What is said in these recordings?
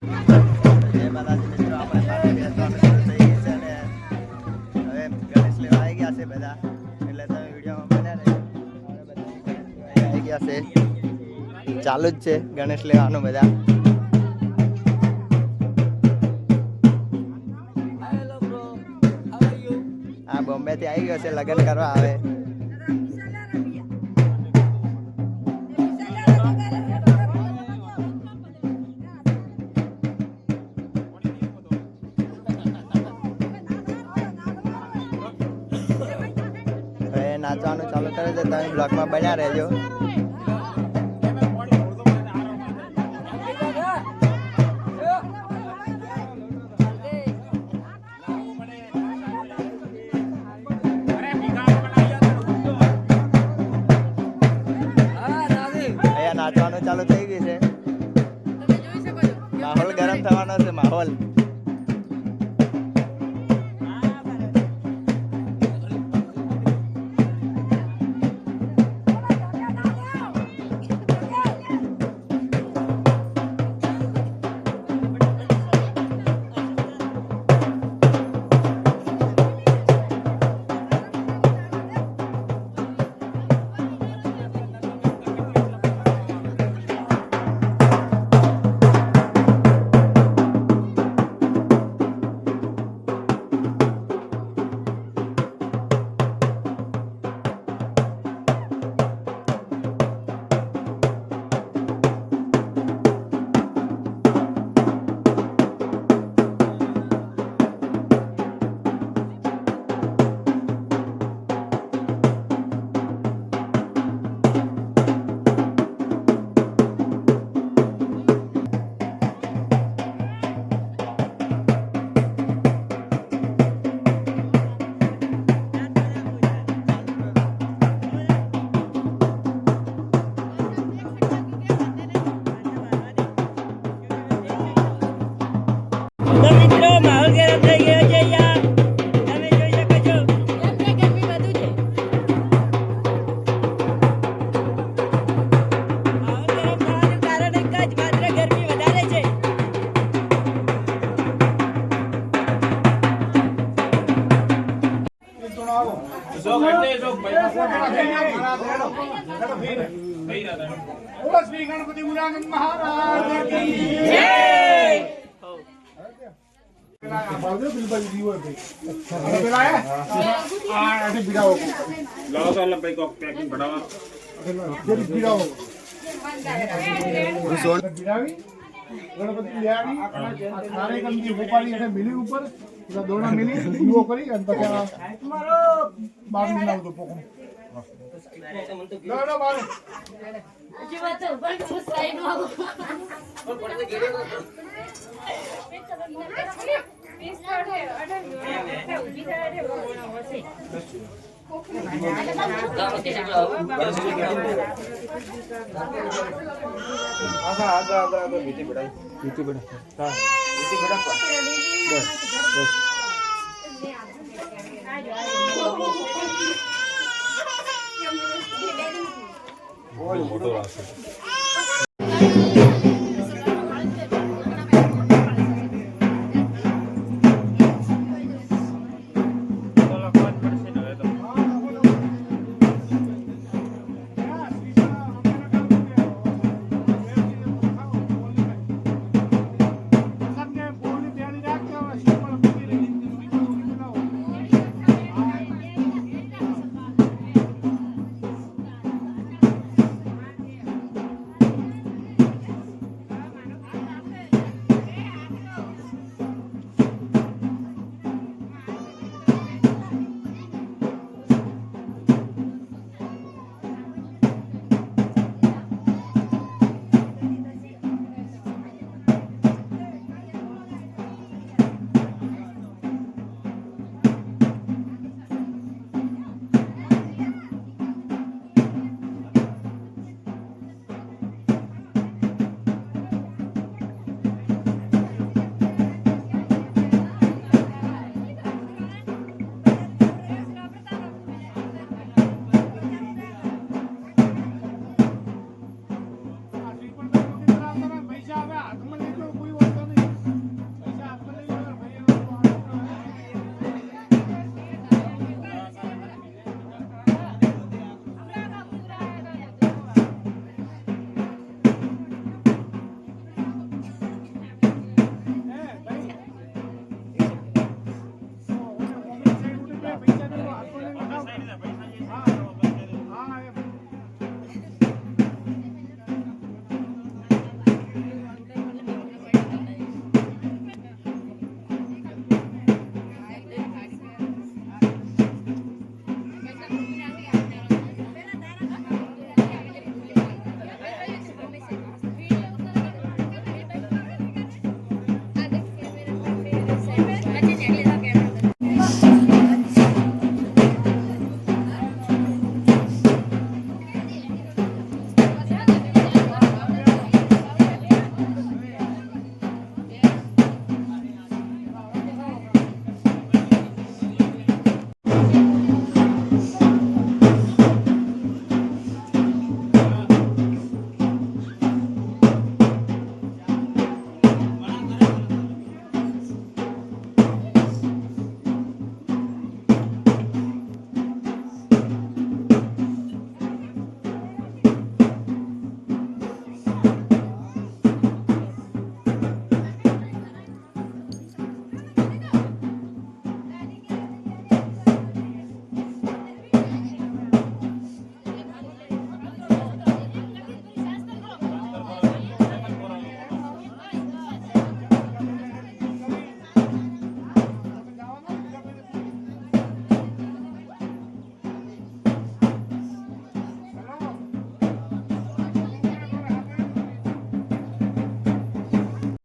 જય માતાજી મિત્રો, આપણે પાસે બેસવાનું શરૂ થઈ ગયું છે અને હવે ગણેશ લેવા આવી ગયા છે બધા, એટલે તમે વિડીયોમાં બન્યા રહેજો. આવી ગયા છે, ચાલુ જ છે ગણેશ લેવાનું બધા. આ બોમ્બે થી આવી ગયો છે લગ્ન કરવા આવે. નાચવાનું ચાલુ કરે છે, તમે બ્લોગમાં બન્યા રહેજો. અહીંયા નાચવાનું ચાલુ થઈ ગયું છે, માહોલ ગરમ થવાનો છે માહોલ. श्री गणपति मुरानंद महाराज की जय। गणपति मिली ऊपर दोनों मिली वो करी बार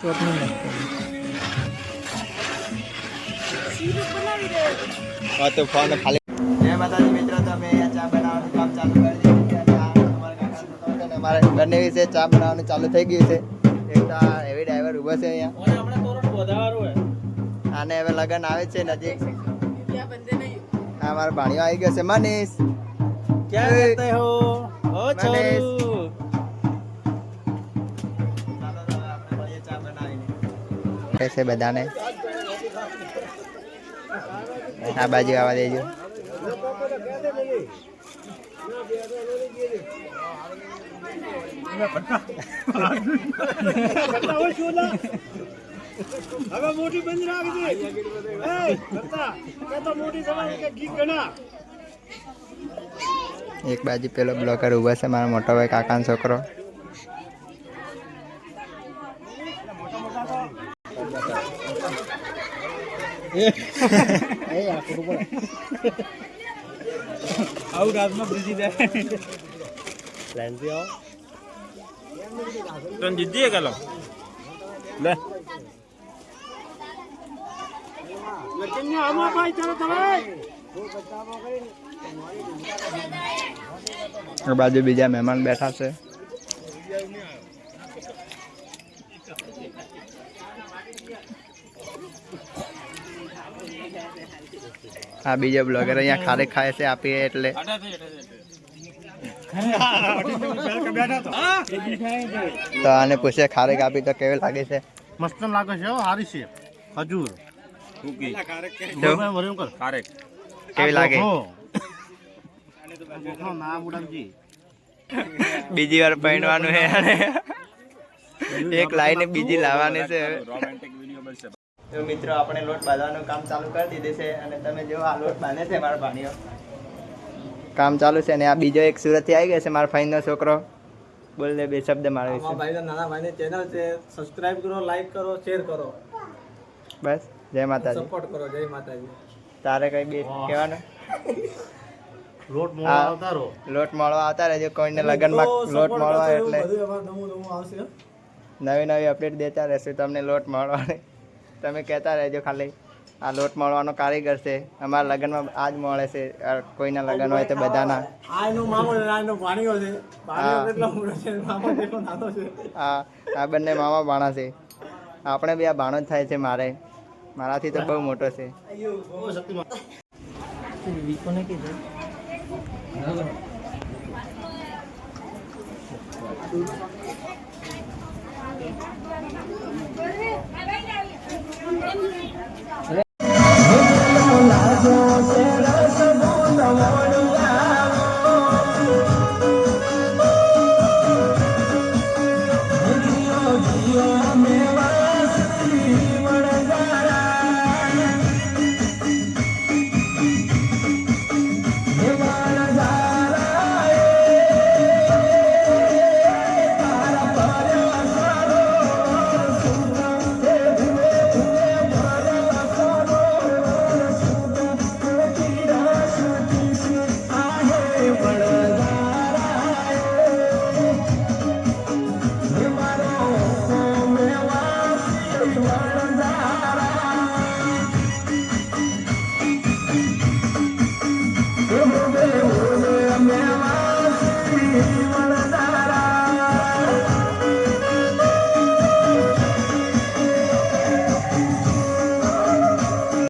હા તો ફોન ખાલી જય માતાજી મિત્રો, તો અમે અહીંયા ચા બનાવવાનું કામ ચાલુ કરી દીધું છે. અને આ અમારા કાકાનો છોકરો છે ને અમારે બંને વિશે ચા બનાવવાનું ચાલુ થઈ ગયું છે. એક તો આ હેવી ડ્રાઈવર ઊભો છે અહીંયા, આને હવે લગન આવે છે નજીક. હા મારો ભાણિયો આવી ગયો છે મનીષ. क्या कहते हो ओ मनीष। छोरू कैसे બધાને આ બાજુ આવવા દેજો. હવે મોટી બંધ રાખજે. એ કરતા તો મોટી સમાજ કે ગીત ગણા. એક બાજુ પેલો બ્લોકર ઊભો છે મારો મોટો ભાઈ કાકાનો છોકરો. આઉટ હાથમાં બ્રીજી દે તન જીતી ગયો લે લચન્યા આમાં ભાઈ ચાલો તમે. આ બાજુ બીજા મહેમાન બેઠા છે. આ બીજો બ્લોગર અહીંયા ખારેક ખાય છે આપીએ એટલે. તો આને પૂછે ખારેક આપી તો કેવી લાગે છે? મસ્ત લાગે છે, સારી છે. ખજૂર કુકી ખારેક કેવી લાગે? ના મુડાજી બીજી વાર પહેરવાનું છે અને એક લાઈને બીજી લાવવાની છે. રોમેન્ટિક વિડિયો બનશે. તો મિત્રો આપણે લોટ બાંધવાનું કામ ચાલુ કરી દીધું છે અને તમે જો આ લોટ બાંધે છે મારા ભાણીઓ. કામ ચાલુ છે અને આ બીજો એક સુરતથી આવી ગયો છે મારા ભાઈનો છોકરો. બોલ દે બે શબ્દ મારા વિશે. ભાઈ નાના ભાઈની ચેનલ છે, સબસ્ક્રાઇબ કરો, લાઈક કરો, શેર કરો, બસ જય માતાજી. સપોર્ટ કરો. જય માતાજી. તારે કઈ બે કહેવાનું? લોટ આ મોળા આવતારો. લોટ મળવા આવતા રહેજો. કોઈને લગ્નમાં લોટ મળવા એટલે બધું એમાં નવું નવું આવશે. નવી નવી અપડેટ દેતા રહેશું તમને લોટ મળવાની. તમે કહેતા રહેજો ખાલી. આ લોટ મળવાનો કારીગર છે અમારા લગ્નમાં આજ મળે છે. કોઈના લગ્ન હોય તો બધાના. આ એનો મામો છે, આ એનો ભાણિયો છે. ભાણિયો કેટલો મોટો છે, મામો કેટલો નાનો છે. આ બંને મામા ભાણા છે. આપણે બી આ ભાણો જ થાય છે મારે. મારાથી તો બહુ મોટો છે. Bye.